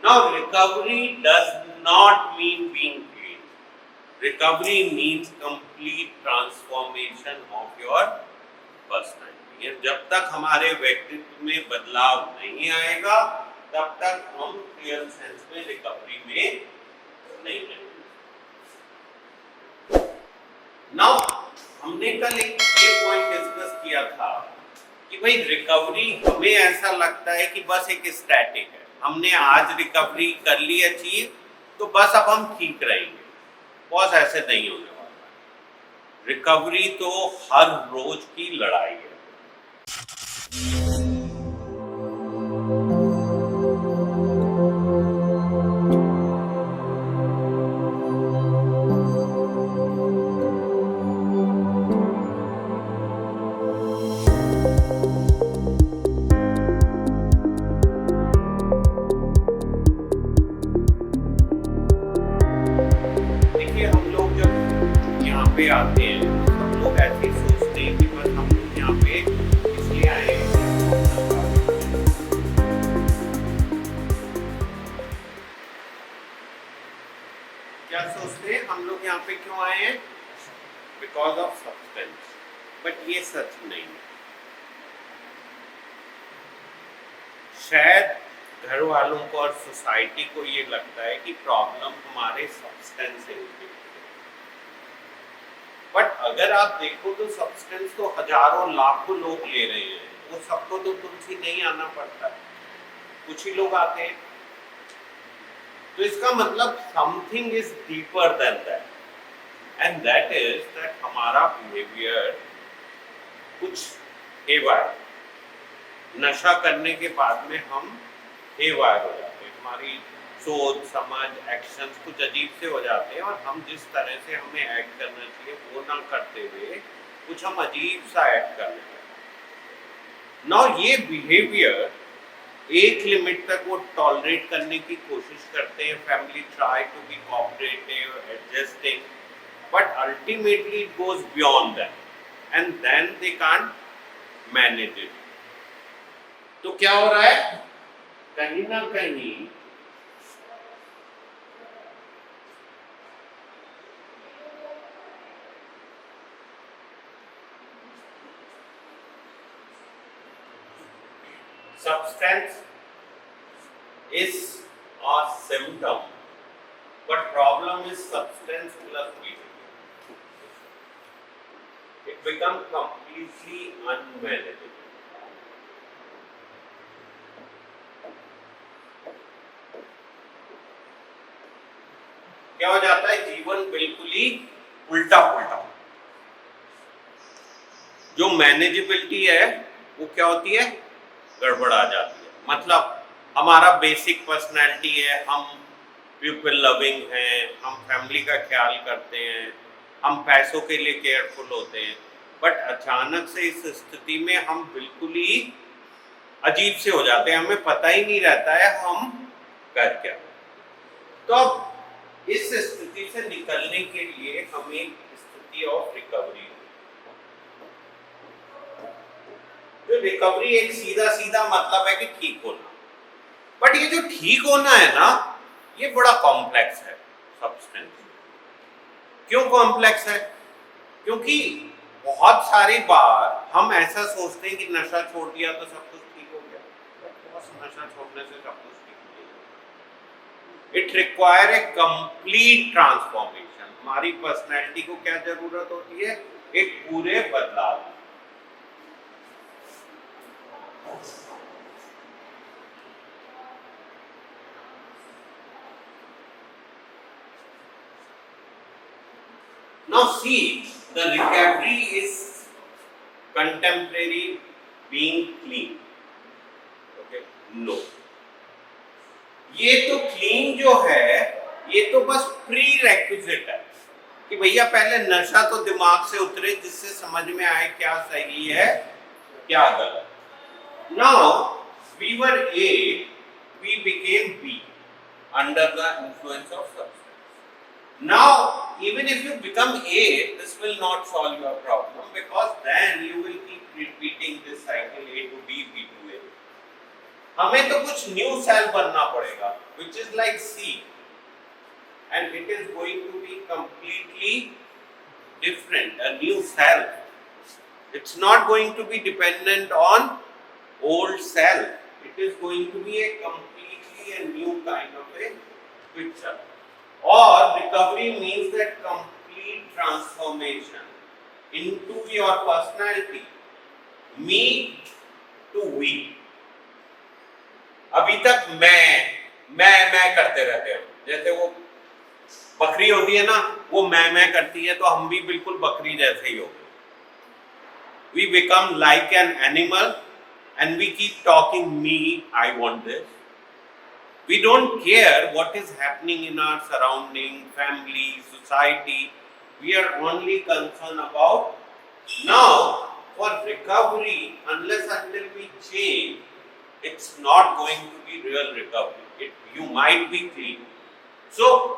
Now recovery does not mean being clean. Recovery means complete transformation of your personality. जब तक हमारे व्यक्तित्व में बदलाव नहीं आएगा तब तक हम रियल सेंस में रिकवरी में नहीं रहेंगे। नाउ हमने कल एक ये पॉइंट डिस्कस किया था कि भाई रिकवरी हमें ऐसा लगता है कि बस एक स्टैटिक है, हमने आज रिकवरी कर ली अचीव तो बस अब हम ठीक रहेंगे। बॉस ऐसे नहीं होने वाला। रिकवरी तो हर रोज की लड़ाई है। पे आते हैं सब लोग ऐसे ही सोचते हैं कि बस हम लोग यहाँ पे इसलिए आए हैं। क्या सोचते हैं हम लोग यहाँ पे क्यों आए हैं? Because of substance. बट ये सच नहीं है। शायद घर वालों को और सोसाइटी को ये लगता है कि प्रॉब्लम हमारे सब्सटेंस से होती है। बट अगर आप देखो तो सब्सटेंस तो हजारों लाखों लोग ले रहे हैं, वो सबको तो तुलसी नहीं आना पड़ता है, कुछ ही लोग आते हैं। तो इसका मतलब something is deeper than that, and that is that हमारा बिहेवियर कुछ हेवायर। नशा करने के बाद में हम हेवायर हो जाते हैं, हमारी सोच समझ एक्शंस कुछ अजीब से हो जाते हैं और हम जिस तरह से हमें एक्ट करना चाहिए वो ना करते हुए कुछ हम अजीब सा एक्ट करने लगते। नाउ ये बिहेवियर एक लिमिट तक वो टॉलरेट करने की कोशिश करते हैं, family try to be cooperative adjusting, but ultimately it goes beyond that and then they can't manage it. तो क्या हो रहा है? कहीं ना कहीं substance is a symptom, but problem is substance plus behavior. It becomes completely unmanageable. क्या हो जाता है? जीवन बिल्कुल ही उल्टा पुल्टा। जो मैनेजेबिलिटी है वो क्या होती है? गड़बड़ आ जाती है। मतलब हमारा बेसिक पर्सनैलिटी है, हम पीपल लविंग हैं, हम फैमिली का ख्याल करते हैं, हम पैसों के लिए केयरफुल होते हैं, बट अचानक से इस स्थिति में हम बिल्कुल ही अजीब से हो जाते हैं, हमें पता ही नहीं रहता है हम कर क्या। तो अब इस स्थिति से निकलने के लिए हमें स्थिति ऑफ रिकवरी, जो रिकवरी एक सीधा सीधा मतलब है कि ठीक होना, बट ये जो ठीक होना है ना ये बड़ा कॉम्प्लेक्स है सब्सटेंस। क्यों कॉम्प्लेक्स है? क्योंकि बहुत सारी बार हम ऐसा सोचते हैं कि नशा छोड़ दिया तो सब कुछ ठीक हो गया, बस नशा छोड़ने से सब कुछ ठीक हो गया। It require a complete transformation. हमारी पर्सनैलिटी को क्या जरूरत होती है? एक पूरे बदलाव। Now see, the recovery is contemporary being clean. Okay? No. ये तो clean जो है, ये तो बस प्री-रेक्विजिट है कि भैया पहले नशा तो दिमाग से उतरे जिससे समझ में आए क्या सही है क्या गलत। Now we were A, we became B under the influence of substance. Now, even if you become A, this will not solve your problem because then you will keep repeating this cycle A to B, B to A. हमें तो कुछ new cell बनना पड़ेगा which is like C, and it is going to be completely different, a new cell. It's not going to be dependent on old cell. It is going to be a completely a new kind of a picture. Or recovery means that complete transformation into your personality, me to we. अभी तक मैं करते रहते हैं, जैसे वो बकरी होती है ना, वो मैं करती है, तो हम भी बिल्कुल बकरी जैसे ही हो गए. We become like an animal and we keep talking me, I want this. We don't care what is happening in our surrounding, family, society. We are only concerned about now. For recovery, unless until we change, it's not going to be real recovery. You might be clean. So,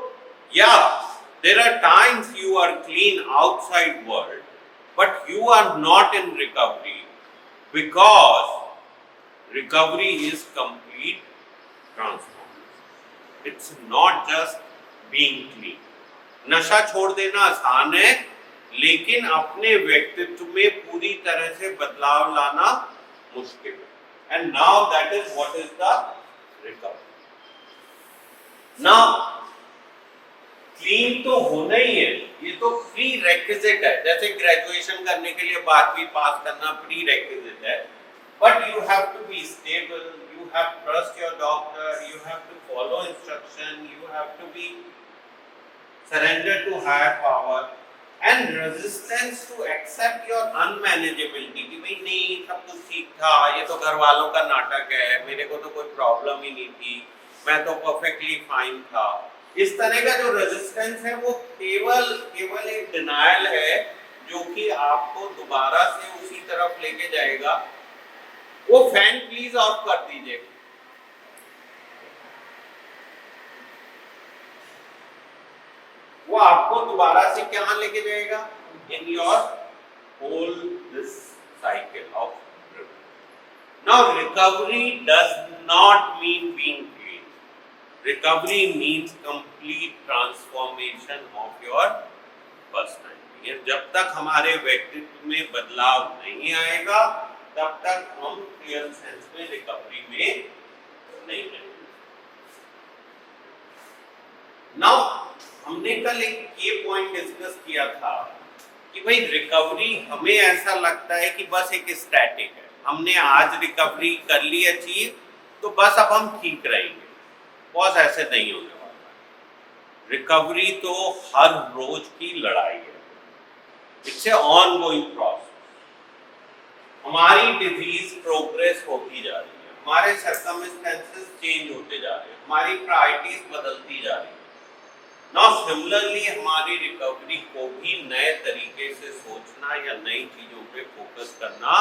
yeah, there are times you are clean outside world, but you are not in recovery, because recovery is complete transformation. It's not just being clean. नशा छोड़ देना आसान है, लेकिन अपने व्यक्तित्व में पूरी तरह से बदलाव लाना मुश्किल है. And now that is what is the recovery. Now, clean तो होना ही है, ये तो प्री रेक्विजिट है. जैसे ग्रेजुएशन करने के लिए 12वीं पास करना प्री रेक्विजिट है, but you have to be stable, you have to trust your doctor, you have to follow instruction, you have to be surrender to higher power and resistance to accept your unmanageability कि भाई नहीं, सब कुछ ठीक था, ये तो घर वालों का नाटक है, मेरे को तो कोई प्रॉब्लम ही नहीं थी, मैं तो परफेक्टली फाइन था. इस तरह का जो रेजिस्टेंस है वो केवल एक डिनायल है, जो कि आपको दोबारा से उसी तरफ लेके जाएगा. वो फैन प्लीज ऑफ कर दीजिए. वो आपको दोबारा से क्या लेके जाएगा? In your whole this cycle of recovery. Now recovery does not mean being clean. Recovery means complete transformation of your personality. जब तक हमारे व्यक्तित्व में बदलाव नहीं आएगा, तब तक हम रियल सेंस में रिकवरी में नहीं रहेंगे. नाउ हमने कल एक ये पॉइंट डिस्कस किया था कि भाई रिकवरी हमें ऐसा लगता है कि बस एक स्टैटिक है. हमने आज रिकवरी कर ली अचीव, तो बस अब हम ठीक रहेंगे. बहुत ऐसे नहीं होने वाला. रिकवरी तो हर रोज की लड़ाई है. It's a ongoing process. हमारी डिजीज प्रोग्रेस होती जा रही है, हमारे सर्कमस्टेंसेस चेंज होते जा रहे हैं, हमारी प्रायोरिटीज बदलती जा रही है. Now similarly हमारी रिकवरी को भी नए तरीके से सोचना या नई चीजों पे फोकस करना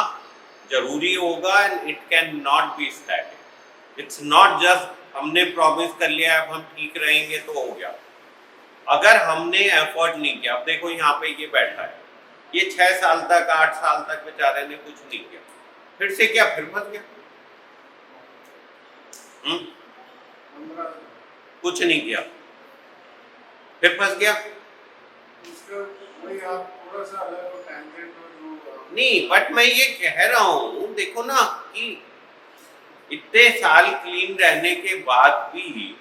जरूरी होगा. And it can not B static. It's not just हमने प्रॉमिस कर लिया अब हम ठीक रहेंगे तो हो गया. अगर हमने एफर्ट नहीं किया, अब देखो यहाँ पे ये बैठा है, ये 6 साल तक 8 साल तक बेचारे ने कुछ नहीं किया, फिर से क्या, फिर फंस गया. कुछ नहीं किया, फिर फंस गया. नहीं, बट मैं ये कह रहा हूँ, देखो ना कि इतने साल क्लीन रहने के बाद भी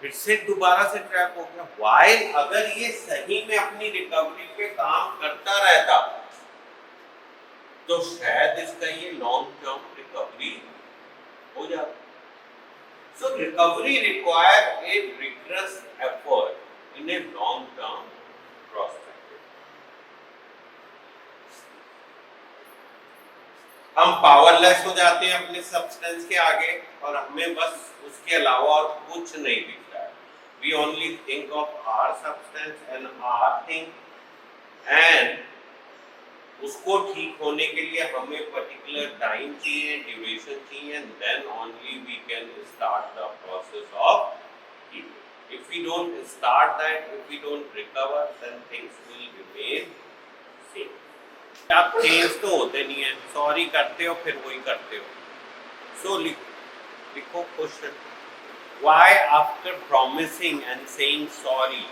फिर से दोबारा से ट्रैप हो गया. वाई? अगर ये सही में अपनी रिकवरी पे काम करता रहता तो शायद इसका ये लॉन्ग टर्म रिकवरी हो जाता. So recovery requires a rigorous effort in a long-term perspective. हम पावरलेस हो जाते हैं अपने सब्सटेंस के आगे, और हमें बस उसके अलावा और कुछ नहीं दिखता है. We only think of our substance and our thing, and उसको ठीक होने के लिए हमें पर्टिकुलर टाइम चाहिए, ड्यूरेशन चाहिए, and then only we can start the process of healing. If we don't start that, if we don't recover, then things will remain same. आप change तो होते नहीं है, सॉरी करते हो फिर वही करते हो. So लिखो question, why after promising and saying sorry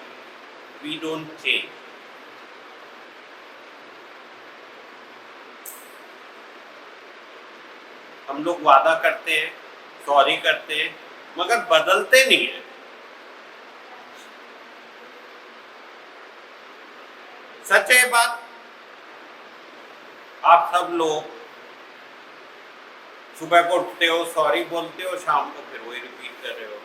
we don't change? हम लोग वादा करते हैं, सॉरी करते हैं, मगर बदलते नहीं है। सच है बात। आप सब लोग सुबह को उठते हो, सॉरी बोलते हो, शाम को फिर वही रिपीट कर रहे हो।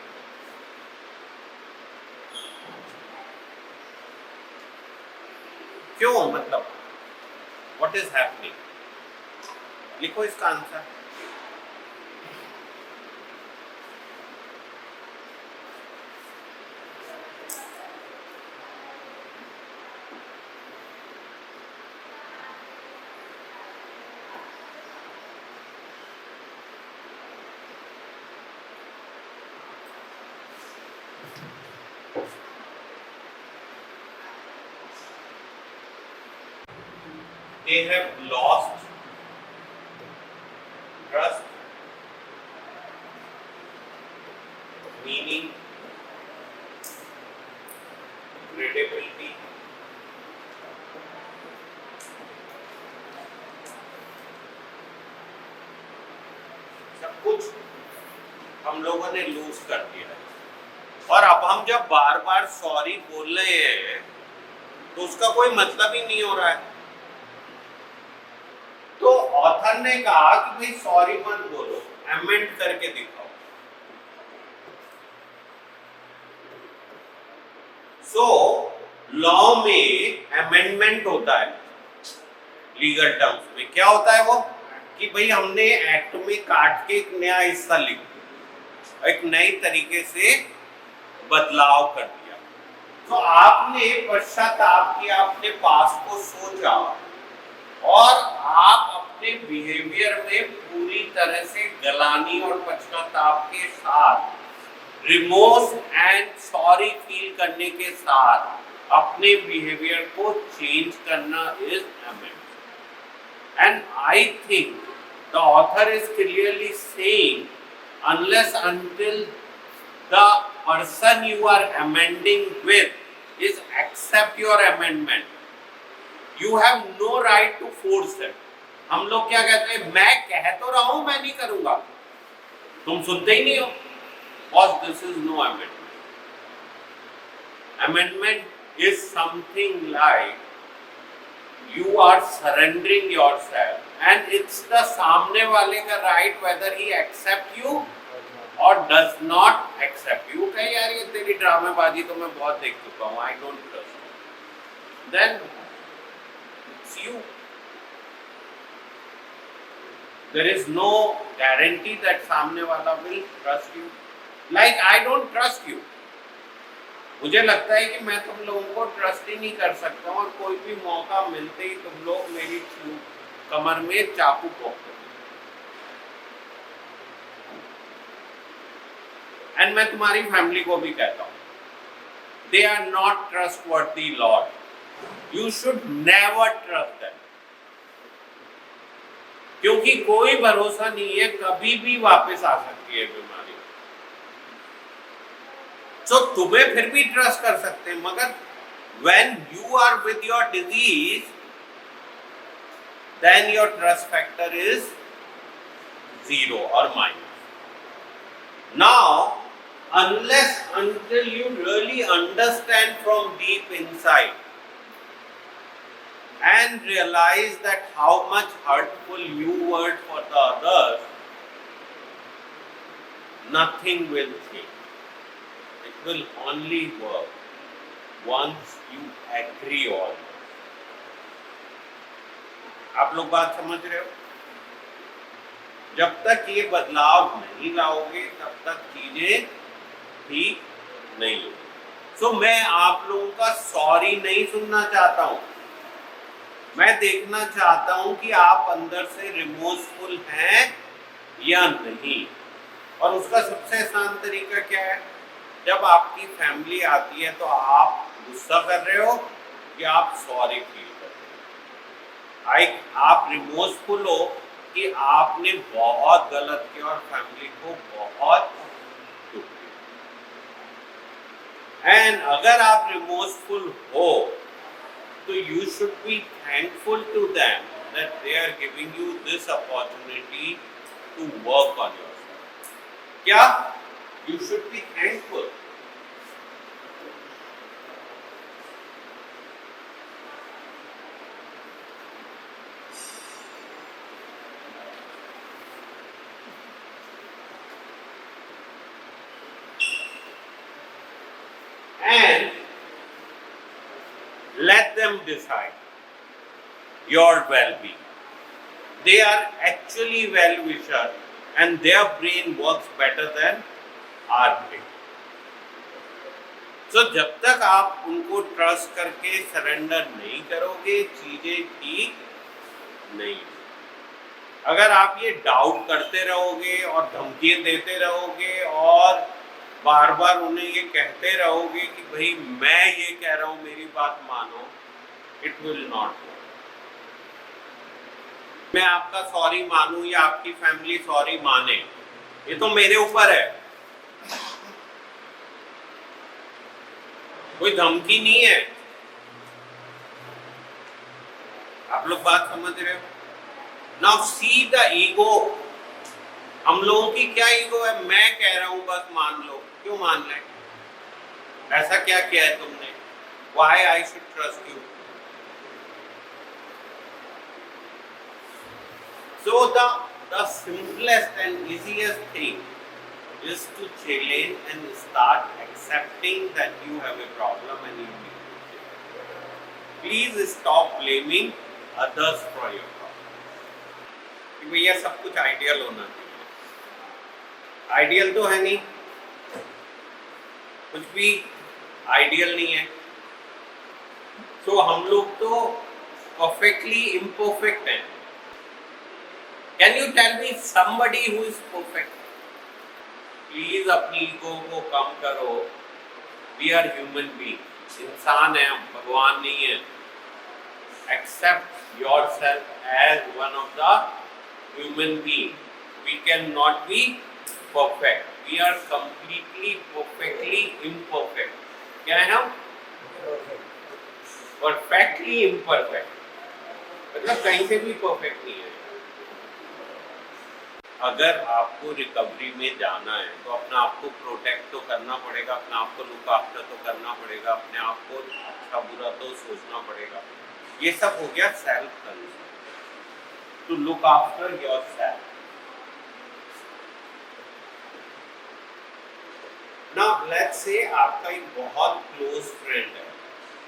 क्यों? मतलब व्हाट इज हैपनिंग? लिखो इसका answer. They have lost trust, meaning, credibility, सब कुछ हम लोगों ने लूज कर दिया है। और अब हम जब बार बार सॉरी बोल रहे हैं तो उसका कोई मतलब ही नहीं हो रहा है। तो ऑथर ने कहा कि भाई सॉरी मत बोलो, अमेंड करके दिखाओ। सो लॉ में अमेंडमेंट होता है, लीगल टर्म्स में क्या होता है वो, कि भाई हमने एक्ट में काट के एक नया हिस्सा लिख दिया, एक नई तरीके से बदलाव कर दिया। तो आपने पश्चाताप किया, अपने पास को सोचा और आप अपने बिहेवियर में पूरी तरह से गलानी और पश्चाताप के साथ, रिमोर्स एंड सॉरी फील करने के साथ अपने बिहेवियर को चेंज करना is amendment. And I think the author is clearly saying unless until the person you are amending with is accept your amendment, you have no right to force it. हम लोग क्या कहते हैं, मैं कह तो रहा हूं मैं नहीं करूंगा, तुम सुनते ही नहीं हो। Because this is no amendment. Amendment is something like you are surrendering yourself and it's the सामने वाले का right whether he accept you or does not accept you। कहे यार ये तेरी ड्रामेबाजी तो मैं बहुत देख चुका हूँ, I don't trust you। Then it's you। There is no guarantee that सामने वाला will trust you। Like I don't trust you। मुझे लगता है कि मैं तुम लोगों को ट्रस्ट ही नहीं कर सकता हूँ और कोई भी मौका मिलते ही तुम लोग मेरी कमर में चाकू ठोक दो। एंड मैं तुम्हारी फैमिली को भी कहता हूँ, they are not trustworthy lord, you should never trust them. क्योंकि कोई भरोसा नहीं है, कभी भी वापस आ सकती है बीमारी। So, तुम्हें फिर भी ट्रस्ट कर सकते हैं, मगर when you are with your disease, then your trust factor is 0 or minus. Now, unless until you really understand from deep inside and realize that how much hurtful you were for the others, nothing will change. It will only work once you agree on it। आप लोग बात समझ रहे हो? जब तक ये बदलाव नहीं लाओगे तब तक चीजें ठीक नहीं होगी। सो मैं आप लोगों का सॉरी नहीं सुनना चाहता हूं, मैं देखना चाहता हूं कि आप अंदर से रिमोर्सफुल हैं या नहीं। और उसका सबसे आसान तरीका क्या है, जब आपकी फैमिली आती है तो आप गुस्सा कर रहे हो कि आप सॉरी फील कर रहे हो, आप रिमोर्सफुल हो कि आपने बहुत गलत किया और फैमिली को बहुत दुख दिया। एंड अगर आप रिमोर्सफुल हो तो you should be thankful to them that they are giving you this opportunity to work on yourself. क्या? You should be thankful. And let them decide your well-being. They are actually well-wisher and their brain works better than our brain. So जब तक आप उनको trust करके surrender नहीं करोगे, चीजें ठीक नहीं। अगर आप ये डाउट करते रहोगे और धमकियां देते रहोगे और बार बार उन्हें ये कहते रहोगे कि भाई मैं ये कह रहा हूं, मेरी बात मानो, इट विल नॉट वर्क। मैं आपका सॉरी मानूं या आपकी फैमिली सॉरी माने, ये तो मेरे ऊपर है, कोई धमकी नहीं है। आप लोग बात समझ रहे हो? Now see the ego. हम लोगों की क्या ईगो है? मैं कह रहा हूं बस मान लो। क्यों मान लें? ऐसा क्या किया है तुमने? Why I should trust you? So the simplest and easiest thing is to challenge and start accepting that you have a problem and you need to change. Please stop blaming others for your problem. कि भैया सब कुछ ideal होना चाहिए। Ideal तो है नहीं, कुछ भी आइडियल नहीं है। तो हम लोग तो परफेक्टली इम्परफेक्ट हैं। Can you tell me somebody who is perfect? Please अपनी ईगो को कम करो। वी आर ह्यूमन बीइंग, इंसान है, भगवान नहीं है। Accept yourself as one of the human being. We can not be perfect. We are completely, perfectly imperfect. क्या है हम? Perfectly imperfect. मतलब कहीं से भी परफेक्ट नहीं है। अगर आपको रिकवरी में जाना है तो अपने आप को प्रोटेक्ट तो करना पड़ेगा, अपने आप को लुक आफ्टर तो करना पड़ेगा, अपने आप को अच्छा बुरा तो सोचना पड़ेगा। ये सब हो गया self concern, to look after yourself. Now let's say आपका एक बहुत क्लोज फ्रेंड है,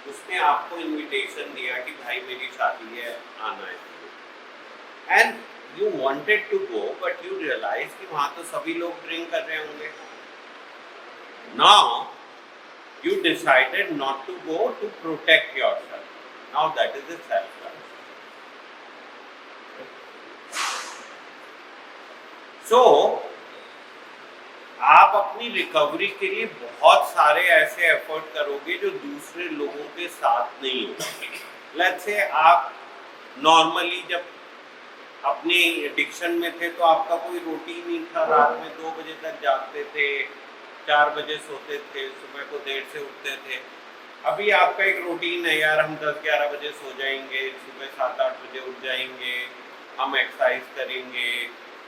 उसने आपको इनविटेशन दिया कि भाई मेरी शादी है, आना है, and you wanted to go but you realise कि वहां तो सभी लोग ड्रिंक कर रहे होंगे। Now you decided not to go to protect yourself. Now that is a self concern. So आप अपनी रिकवरी के लिए बहुत सारे ऐसे एफर्ट करोगे जो दूसरे लोगों के साथ नहीं होंगे। लेट्स से आप नॉर्मली जब अपने एडिक्शन में थे तो आपका कोई रूटीन नहीं था, रात में 2 बजे तक जागते थे, 4 बजे सोते थे, सुबह को देर से उठते थे। अभी आपका एक रूटीन है, यार हम 10-11 बजे सो जाएंगे, सुबह 7-8 बजे उठ जाएंगे, हम एक्सरसाइज करेंगे,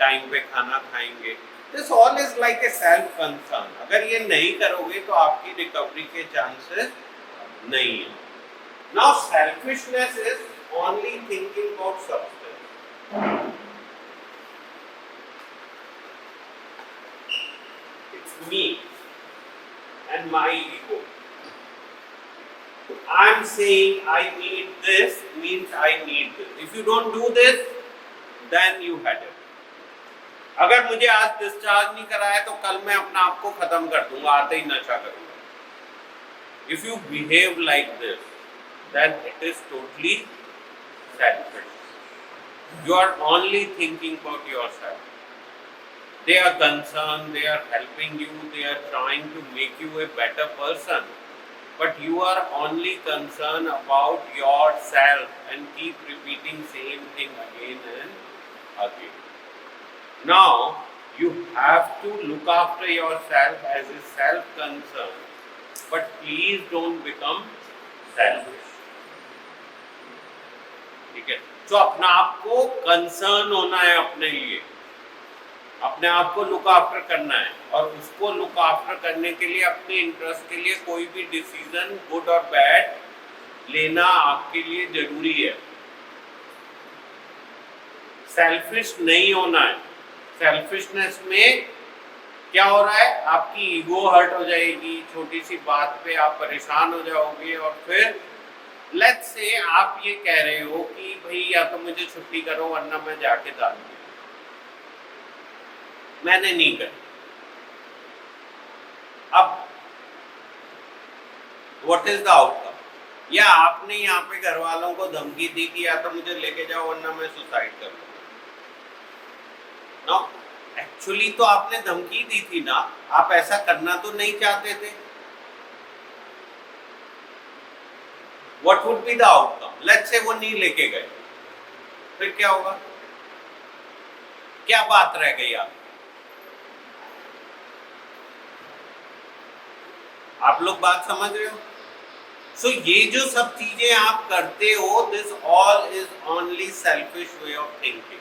टाइम पे खाना खाएंगे। This all is like a self concern. अगर ये नहीं करोगे तो आपकी रिकवरी के चांसेस नहीं है। Now selfishness is only thinking about substance. It's me and my ego. I'm saying I need this means I need this. If you don't do this, then you had it. अगर मुझे आज discharge नहीं कराया तो कल मैं अपना आप को खत्म कर दूंगा, आते ही नशा करूंगा। If you behave like this then it is totally selfish. You are only thinking about yourself. They are concern, they are helping you, they are trying to make you a better person, but you are only concern about yourself and keep repeating same thing again and again. Now you have to look after yourself as a self concern, but please don't become selfish. ठीक है, तो अपना आपको concern होना है अपने लिए, अपने आप को लुक आफ्टर करना है, और उसको लुक आफ्टर करने के लिए अपने इंटरेस्ट के लिए कोई भी डिसीजन गुड और बैड लेना आपके लिए जरूरी है। सेल्फिश नहीं होना है। सेल्फिशनेस में क्या हो रहा है, आपकी ईगो हर्ट हो जाएगी, छोटी सी बात पे आप परेशान हो जाओगे, और फिर लेट्स से आप ये कह रहे हो कि भाई या तो मुझे छुट्टी करो वरना मैं जाके दारू पीऊं, मैंने नहीं करी। अब व्हाट इज द आउटकम? या आपने यहाँ पे घर वालों को धमकी दी कि या तो मुझे लेके जाओ वरना मैं सुसाइड कर लूंगा। नो, एक्चुअली तो आपने धमकी दी थी ना, आप ऐसा करना तो नहीं चाहते थे। What would be the outcome? Let's say वो नहीं लेके गए, फिर क्या होगा? क्या बात रह गई आप लोग बात समझ रहे हो? सो ये जो सब चीजें आप करते हो, this all is only selfish way of thinking.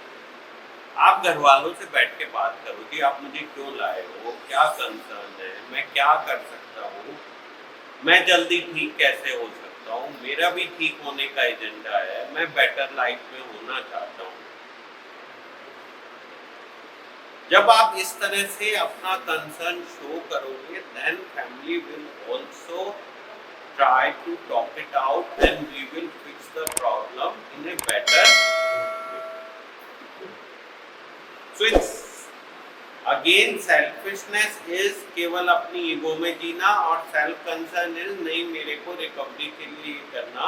आप घर वालों से बैठ के बात करो कि आप मुझे क्यों लाए हो, क्या कंसर्न है, मैं क्या कर सकता हूँ, मैं जल्दी ठीक कैसे हो सकता हूँ, मेरा भी ठीक होने का एजेंडा है, मैं बेटर लाइफ में होना चाहता हूँ। जब आप इस तरह से अपना कंसर्न शो करोगे, then family will also try to talk it out and we will fix the problem in a better way. So it's again selfishness is केवल अपनी ईगो में जीना, और सेल्फ कंसर्न इज नहीं, मेरे को रिकवरी के लिए करना